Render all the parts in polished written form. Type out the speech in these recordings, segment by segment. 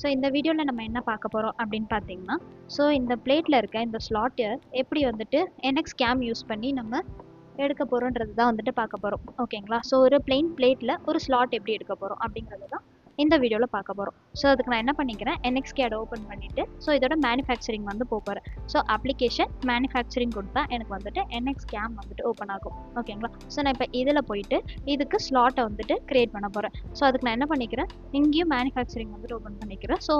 So இந்த வீடியோவில் நம்ம என்ன பார்க்க போகிறோம் அப்படின்னு பார்த்தீங்கன்னா, ஸோ இந்த பிளேட்டில் இருக்க இந்த ஸ்லாட்டை எப்படி வந்துட்டு NX கேம் யூஸ் பண்ணி நம்ம எடுக்க போகிறோன்றது தான் வந்துட்டு பார்க்க போகிறோம். ஓகேங்களா? ஸோ ஒரு பிளெயின் பிளேட்டில் ஒரு ஸ்லாட் எப்படி எடுக்க போகிறோம் அப்படிங்கிறது தான் இந்த வீடியோவில் பார்க்க போகிறோம். ஸோ அதுக்கு நான் என்ன பண்ணிக்கிறேன், NX CAD ஓப்பன் பண்ணிவிட்டு ஸோ இதோட மேனுஃபேக்சரிங் வந்து போகிறேன். ஸோ அப்ளிகேஷன் மேனுஃபேக்சரிங் கொடுத்தா எனக்கு வந்துட்டு NX கேம் வந்துட்டு ஓப்பன் ஆகும். ஓகேங்களா? ஸோ நான் இப்போ இதில் போயிட்டு இதுக்கு ஸ்லாட்டை வந்துட்டு க்ரியேட் பண்ண போகிறேன். ஸோ அதுக்கு நான் என்ன பண்ணிக்கிறேன், இங்கேயும் மேனுஃபேக்சரிங் வந்துட்டு ஓப்பன் பண்ணிக்கிறேன். ஸோ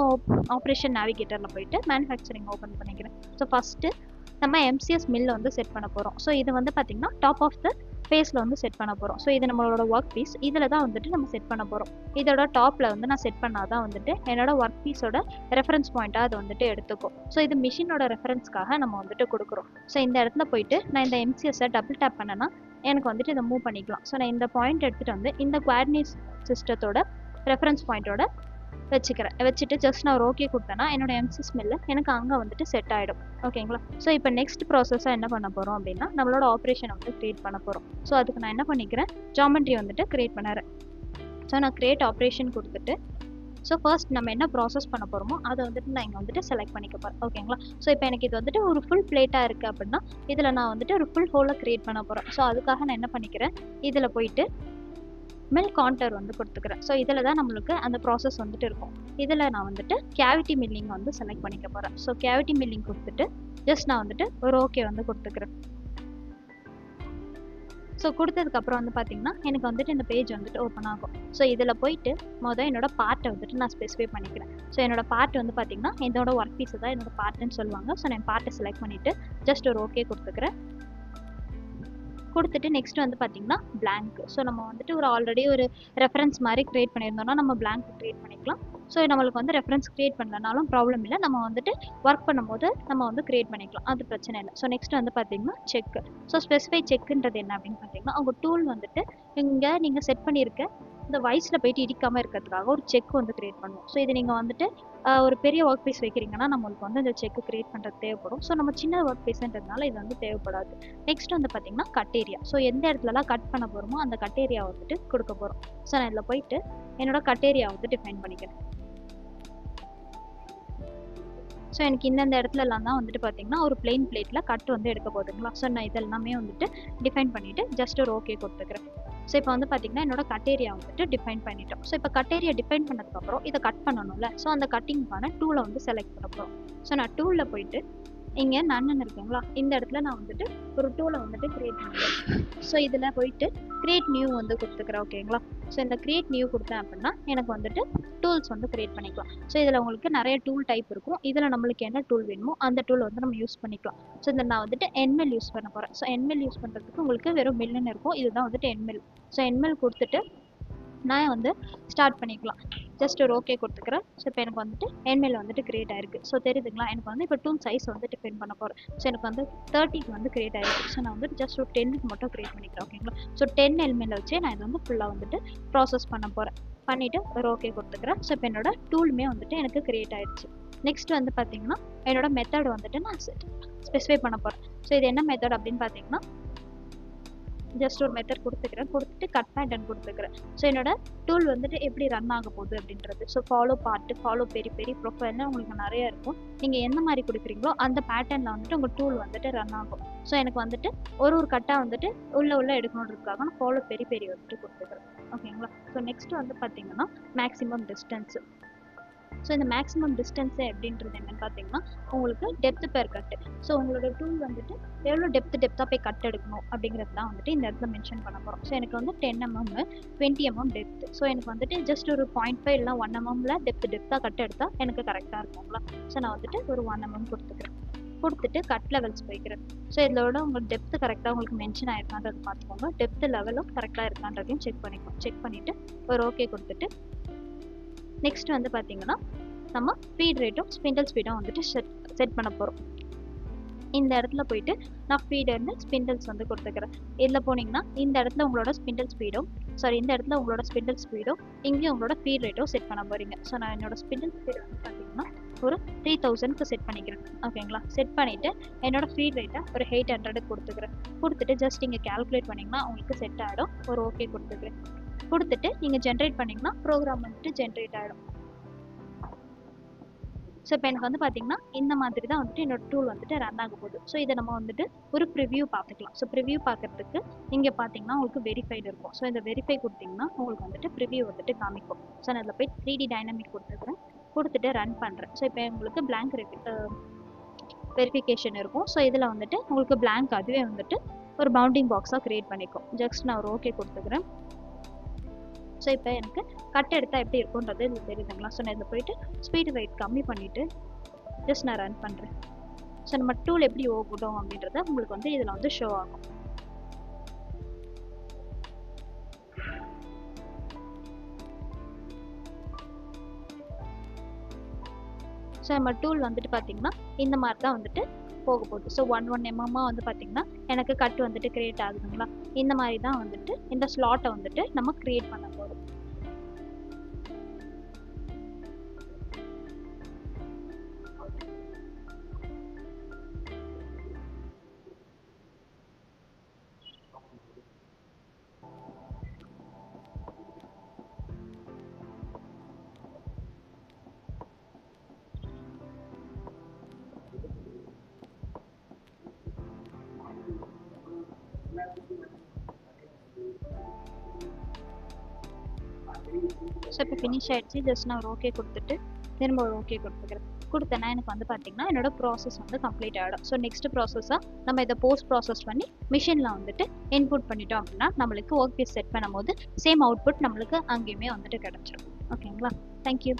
ஆப்ரேஷன் நேவிகேட்டரில் போயிட்டு மேனுஃபேக்சரிங் ஓப்பன் பண்ணிக்கிறேன். ஸோ ஃபஸ்ட்டு நம்ம MCS மில்ல வந்து செட் பண்ண போகிறோம். ஸோ இது வந்து பார்த்திங்கன்னா டாப் ஆஃப் த ஃபேஸில் வந்து செட் பண்ண போகிறோம். ஸோ இது நம்மளோட ஒர்க் பீஸ், இதில் தான் வந்துட்டு நம்ம செட் பண்ண போகிறோம். இதோட டாப்பில் வந்து நான் செட் பண்ணால் தான் வந்துட்டு என்னோட ஒர்க் பீஸோட ரெஃபரன்ஸ் பாயிண்ட்டாக அது வந்துட்டு எடுத்துக்கும். ஸோ இது மிஷினோட ரெஃபரன்ஸ்க்காக நம்ம வந்துட்டு கொடுக்குறோம். ஸோ இந்த இடத்துல போயிட்டு நான் இந்த MCSஐ டபுள் டேப் பண்ணேன்னா எனக்கு வந்துட்டு இதை மூவ் பண்ணிக்கலாம். ஸோ நான் இந்த பாயிண்ட் எடுத்துகிட்டு வந்து இந்த குவாடினேட் சிஸ்டத்தோட ரெஃபரன்ஸ் பாயிண்ட்டோட வச்சுட்டு ஜஸ்ட் நான் ஒரு ஓகே கொடுத்தேன்னா என்னோட MCS மில்ல எனக்கு அங்கே வந்துட்டு செட் ஆகிடும். ஓகேங்களா? ஸோ இப்போ நெக்ஸ்ட் ப்ராசஸாக என்ன பண்ண போகிறோம் அப்படின்னா, நம்மளோட ஆப்ரேஷனை வந்து க்ரியேட் பண்ண போகிறோம். ஸோ அதுக்கு நான் என்ன பண்ணிக்கிறேன், ஜாமெண்ட்ரி வந்துட்டு க்ரியேட் பண்ணுறேன். ஸோ நான் க்ரியேட் ஆப்ரேஷன் கொடுத்துட்டு ஸோ ஃபர்ஸ்ட் நம்ம என்ன ப்ராசஸ் பண்ண போகிறோமோ அதை வந்துட்டு நான் இங்கே வந்துட்டு செலக்ட் பண்ணிக்க போகிறேன். ஓகேங்களா? ஸோ இப்போ எனக்கு இது வந்துட்டு ஒரு ஃபுல் பிளேட்டாக இருக்குது அப்படின்னா இதில் நான் வந்துட்டு ஒரு ஃபுல் ஹோலை க்ரியேட் பண்ண போகிறேன். ஸோ அதுக்காக நான் என்ன பண்ணிக்கிறேன், இதில் போயிட்டு மில் கான்டர் வந்து கொடுத்துக்கிறேன். ஸோ இதில் தான் நம்மளுக்கு அந்த ப்ராசஸ் வந்துட்டு இருக்கும். இதில் நான் வந்துட்டு கேவிட்டி மில்லிங் வந்து செலக்ட் பண்ணிக்க போகிறேன். ஸோ கேவிட்டி மில்லிங் கொடுத்துட்டு ஜஸ்ட் நான் வந்துட்டு ஒரு ஓகே வந்து கொடுத்துக்கிறேன். ஸோ கொடுத்ததுக்கப்புறம் வந்து பார்த்தீங்கன்னா எனக்கு வந்துட்டு இந்த பேஜ் வந்துட்டு ஓப்பன் ஆகும். ஸோ இதில் போயிட்டு என்னோட பார்ட்டை வந்துட்டு நான் ஸ்பெசிஃபை பண்ணிக்கிறேன். ஸோ என்னோட பார்ட் வந்து பார்த்தீங்கன்னா இதோட ஒர்க் பீஸை தான் என்னோட பார்ட்டுன்னு சொல்லுவாங்க. ஸோ நான் பார்ட்டை செலக்ட் பண்ணிவிட்டு ஜஸ்ட் ஒரு ஓகே கொடுத்துக்கிறேன். கொடுத்துட்டு நெக்ஸ்ட் வந்து பார்த்தீங்கன்னா பிளாங்க். ஸோ நம்ம வந்துட்டு ஆல்ரெடி ஒரு ரெஃபரன்ஸ் மாதிரி க்ரியேட் பண்ணியிருந்தோம்னா நம்ம பிளாங்க் க்ரியேட் பண்ணிக்கலாம். ஸோ நம்மளுக்கு வந்து ரெஃபரன்ஸ் க்ரியேட் பண்ணலனாலும் ப்ராப்ளம் இல்லை, நம்ம வந்துட்டு ஒர்க் பண்ணும்போது நம்ம வந்து க்ரியேட் பண்ணிக்கலாம், அது பிரச்சனை இல்லை. ஸோ நெக்ஸ்ட் வந்து பார்த்தீங்கன்னா செக். ஸோ ஸ்பெசிஃபை செக்குன்றது என்ன அப்படின்னு பார்த்தீங்கன்னா, அவங்க டூல் வந்துட்டு இங்கே நீங்கள் செட் பண்ணியிருக்க இந்த வயசில் போயிட்டு இடிக்காமல் இருக்கிறதுக்காக ஒரு செக் வந்து க்ரியேட் பண்ணுவோம். ஸோ இது நீங்கள் வந்துட்டு ஒரு பெரிய ஒர்க் பீஸ் வைக்கிறீங்கன்னா நம்மளுக்கு வந்து இந்த செக்கு க்ரியேட் பண்ணுறது தேவைப்படும். ஸோ நம்ம சின்ன ஒர்க் பீஸ்ன்றதுனால இது வந்து தேவைப்படாது. நெக்ஸ்ட் வந்து பார்த்தீங்கன்னா கட் ஏரியா. ஸோ எந்த இடத்துலலாம் கட் பண்ண போகிறோமோ அந்த கட் ஏரியா வந்துட்டு கொடுக்க போகிறோம். ஸோ நான் இதில் போயிட்டு என்னோட கட் ஏரியா வந்து டிஃபைன் பண்ணிக்கிறேன். ஸோ எனக்கு இந்தந்த இடத்துலலாம் தான் வந்துட்டு பார்த்தீங்கன்னா ஒரு பிளெயின் பிளேட்டில் கட் வந்து எடுக்க போகுதுங்களா. ஸோ நான் இதெல்லாமே வந்துட்டு டிஃபைன் பண்ணிவிட்டு ஜஸ்ட் ஒரு ஓகே கொடுத்துக்கிறேன். ஸோ இப்போ வந்து பார்த்தீங்கன்னா என்னோட கட் ஏரியா வந்துட்டு டிஃபைன் பண்ணிட்டோம். ஸோ இப்போ கட் ஏரியா டிஃபைன் பண்ணதுக்கப்புறம் இதை கட் பண்ணணும்ல. ஸோ அந்த கட்டிங்கான டூலை வந்து செலக்ட் பண்ண போகிறோம். ஸோ நான் டூலில் போயிட்டு இங்கே நன்னு இருக்குங்களா, இந்த இடத்துல நான் வந்துட்டு ஒரு டூலை வந்துட்டு க்ரியேட் பண்ணுறேன். ஸோ இதில் போயிட்டு க்ரியேட் நியூ வந்து கொடுத்துக்கிறேன். ஓகேங்களா? ஸோ இந்த க்ரியேட் நியூ கொடுத்தேன் அப்படின்னா எனக்கு வந்துட்டு டூல்ஸ் வந்து க்ரியேட் பண்ணிக்கலாம். ஸோ இதில் உங்களுக்கு நிறைய டூல் டைப் இருக்கும். இதில் நம்மளுக்கு என்ன டூல் வேணுமோ அந்த டூல் வந்து நம்ம யூஸ் பண்ணிக்கலாம். ஸோ இதில் நான் வந்துட்டு என்மெல் யூஸ் பண்ண போகிறேன். ஸோ என்மெல் யூஸ் பண்ணுறதுக்கு உங்களுக்கு வெறும் மில்லுன்னு இருக்கும், இதுதான் வந்துட்டு என்மெல். ஸோ என்மெல் கொடுத்துட்டு நான் வந்து ஸ்டார்ட் பண்ணிக்கலாம். ஜஸ்ட் ஒரு ஓகே கொடுத்துக்கிறேன். ஸோ இப்போ எனக்கு வந்துட்டு என்மெயில் வந்துட்டு க்ரியேட் ஆயிருக்கு. ஸோ தெரியுதுங்களா, எனக்கு வந்து இப்போ டூல் சைஸ் வந்து டிஃபைன் பண்ண போகிறேன். ஸோ எனக்கு வந்து 30க்கு வந்து க்ரியேட் ஆயிருக்கு. ஸோ நான் வந்துட்டு ஜஸ்ட் ஒரு 10க்கு மட்டும் க்ரியேட் பண்ணிக்கிறேன். ஓகேங்களா? ஸோ 10 எல்மெயில் வச்சு நான் இதை வந்து ஃபுல்லாக வந்துட்டு ப்ராசஸ் பண்ண போகிறேன். பண்ணிவிட்டு ஒரு ஓகே கொடுத்துக்கிறேன். ஸோ இப்போ என்னோட டூலுமே வந்துட்டு எனக்கு க்ரியேட் ஆயிடுச்சு. நெக்ஸ்ட் வந்து பார்த்தீங்கன்னா என்னோட மெத்தட் வந்துட்டு நான் ஸ்பெசிஃபை பண்ண போகிறேன். ஸோ இது என்ன மெத்தட் அப்படின்னு பார்த்தீங்கன்னா, ஜஸ்ட் ஒரு மெத்தட் கொடுத்துக்கிறேன். கொடுத்துட்டு கட் பேட்டர்ன் கொடுத்துக்கிறேன். ஸோ என்னோட டூல் வந்துட்டு எப்படி ரன் ஆக போகுது அப்படின்றது. ஸோ ஃபாலோ பார்ட்டு, ஃபாலோ பெரி ப்ரொஃபைல்னு உங்களுக்கு நிறைய இருக்கும். நீங்கள் எந்த மாதிரி கொடுக்குறீங்களோ அந்த பேட்டர்னில் வந்துட்டு உங்கள் டூல் வந்துட்டு ரன் ஆகும். ஸோ எனக்கு வந்துட்டு ஒரு கட்டாக வந்துட்டு உள்ளே எடுக்கணுன்றதுக்காக நான் ஃபாலோ பெரி வந்துட்டு கொடுத்துக்கிறேன். ஓகேங்களா? ஸோ நெக்ஸ்ட் வந்து பார்த்தீங்கன்னா மேக்ஸிமம் டிஸ்டன்ஸு. ஸோ இந்த மேக்ஸிமம் டிஸ்டன்ஸு அப்படின்றது என்னென்னு பார்த்தீங்கன்னா உங்களுக்கு டெப்த்து பேர் கட்டு. ஸோ உங்களோட டூல் வந்துட்டு எவ்வளோ டெப்த்தாக போய் கட் எடுக்கணும் அப்படிங்கிறது தான் வந்துட்டு இந்த இடத்துல மென்ஷன் பண்ண போகிறோம். ஸோ எனக்கு வந்து 10 mm 20 mm டெப்த்து. ஸோ எனக்கு வந்துட்டு ஜஸ்ட் ஒரு 0.5 இல்லை 1 mmல டெப்த்தாக கட் எடுத்தால் எனக்கு கரெக்டாக இருக்குங்களா. ஸோ நான் வந்துட்டு ஒரு 1 mm கொடுத்துக்கிறேன். கொடுத்துட்டு கட் லெவல்ஸ் போய்க்கிறேன். ஸோ இதோட உங்களுக்கு டெப்த்து கரெக்டாக உங்களுக்கு மென்ஷன் ஆயிருக்கான்றது பார்த்துக்கோங்க. டெப்த்து லெவலும் கரெக்டாக இருக்கான்றதையும் செக் பண்ணிக்கோங்க. செக் பண்ணிவிட்டு ஒரு ஓகே கொடுத்துட்டு நெக்ஸ்ட் வந்து பார்த்தீங்கன்னா நம்ம ஃபீட் ரேட்டும் ஸ்பிண்டில் ஸ்பீடும் வந்துட்டு செட் பண்ண போகிறோம். இந்த இடத்துல போயிட்டு நான் ஃபீட் அண்ட் ஸ்பிண்டில்ஸ் வந்து கொடுத்துக்கிறேன். இதில் போனீங்கன்னா இந்த இடத்துல உங்களோட ஸ்பிண்டில் ஸ்பீடும் இந்த இடத்துல உங்களோட ஸ்பிண்டில் ஸ்பீடும் இங்கேயும் உங்களோட ஃபீட் ரேட்டும் செட் பண்ண போகிறீங்க. ஸோ நான் என்னோட ஸ்பிண்டில் ஸ்பீட் வந்து பார்த்தீங்கன்னா ஒரு 3000க்கு செட் பண்ணிக்கிறேன். ஓகேங்களா? செட் பண்ணிவிட்டு என்னோட ஃபீட் ரேட்டை ஒரு 800 கொடுத்துக்கிறேன். கொடுத்துட்டு ஜஸ்ட் இங்கே கேல்குலேட் பண்ணிங்கன்னா உங்களுக்கு செட் ஆகிடும். ஒரு ஓகே கொடுத்துக்கிறேன். கொடுத்துட்டு நீங்கள் ஜென்ரேட் பண்ணிங்கன்னா ப்ரோக்ராம் வந்துட்டு ஜென்ரேட் ஆகிடும். ஸோ இப்போ எனக்கு வந்து பார்த்தீங்கன்னா இந்த மாதிரி தான் வந்துட்டு என்னோட டூல் வந்துட்டு ரன் ஆக போகுது. ஸோ இதை நம்ம வந்துட்டு ஒரு ப்ரிவ்யூ பார்த்துக்கலாம். ஸோ ப்ரிவ்யூ பார்க்கறதுக்கு இங்கே பார்த்தீங்கன்னா உங்களுக்கு வெரிஃபைடு இருக்கும். ஸோ இந்த வெரிஃபை கொடுத்தீங்கன்னா உங்களுக்கு வந்துட்டு ப்ரிவ்யூ வந்துட்டு காமிக்கும். ஸோ நான் அதில் போய் 3D டைனமிக் கொடுத்துக்கிறேன், கொடுத்துட்டு ரன் பண்ணுறேன். ஸோ இப்போ உங்களுக்கு பிளாங்க் வெரிஃபிகேஷன் இருக்கும். ஸோ இதில் வந்துட்டு உங்களுக்கு பிளாங்க் அதுவே வந்துட்டு ஒரு பவுண்டிங் பாக்ஸாக க்ரியேட் பண்ணிக்கும். ஜஸ்ட் நான் ஒரு ஓகே கொடுத்துக்கிறேன். ஸோ இப்போ எனக்கு கட் எடுத்தால் எப்படி இருக்குன்றது இது தெரியுதுங்களா. ஸோ நான் இதில் போயிட்டு ஸ்பீட் ரேட் கம்மி பண்ணிவிட்டு ஜஸ்ட் நான் ரன் பண்ணுறேன். ஸோ நம்ம டூல் எப்படி ஓகட்டும் அப்படின்றத உங்களுக்கு வந்து இதில் வந்து ஷோ ஆகும். ஸோ நம்ம டூல் வந்துட்டு பார்த்தீங்கன்னா இந்த மாதிரி தான் வந்துட்டு போக போகுது. ஸோ 1 mm வந்து பார்த்தீங்கன்னா எனக்கு கட் வந்துட்டு கிரியேட் ஆகுதுங்களா. இந்த மாதிரி தான் வந்துட்டு இந்த ஸ்லாட்டை வந்துட்டு நம்ம கிரியேட் பண்ண போகிறோம். ஸோ இப்போ ஃபினிஷ் ஆகிடுச்சு. ஜஸ்ட் நான் ஒரு ஓகே கொடுத்துட்டு திரும்ப ஒரு ஓகே கொடுத்துக்கிறேன். கொடுத்தேன்னா எனக்கு வந்து பார்த்தீங்கன்னா என்னோட ப்ராசஸ் வந்து கம்ப்ளீட் ஆகிடும். ஸோ நெக்ஸ்ட் ப்ராசஸாக நம்ம இதை போஸ்ட் ப்ராசஸ் பண்ணி மிஷினில் வந்துட்டு இன்புட் பண்ணிட்டோம் அப்படின்னா நம்மளுக்கு ஒர்க் பீஸ் செட் பண்ணும்போது சேம் அவுட்புட் நம்மளுக்கு அங்கேயுமே வந்துட்டு கிடச்சிரும். ஓகேங்களா. தேங்க்யூ.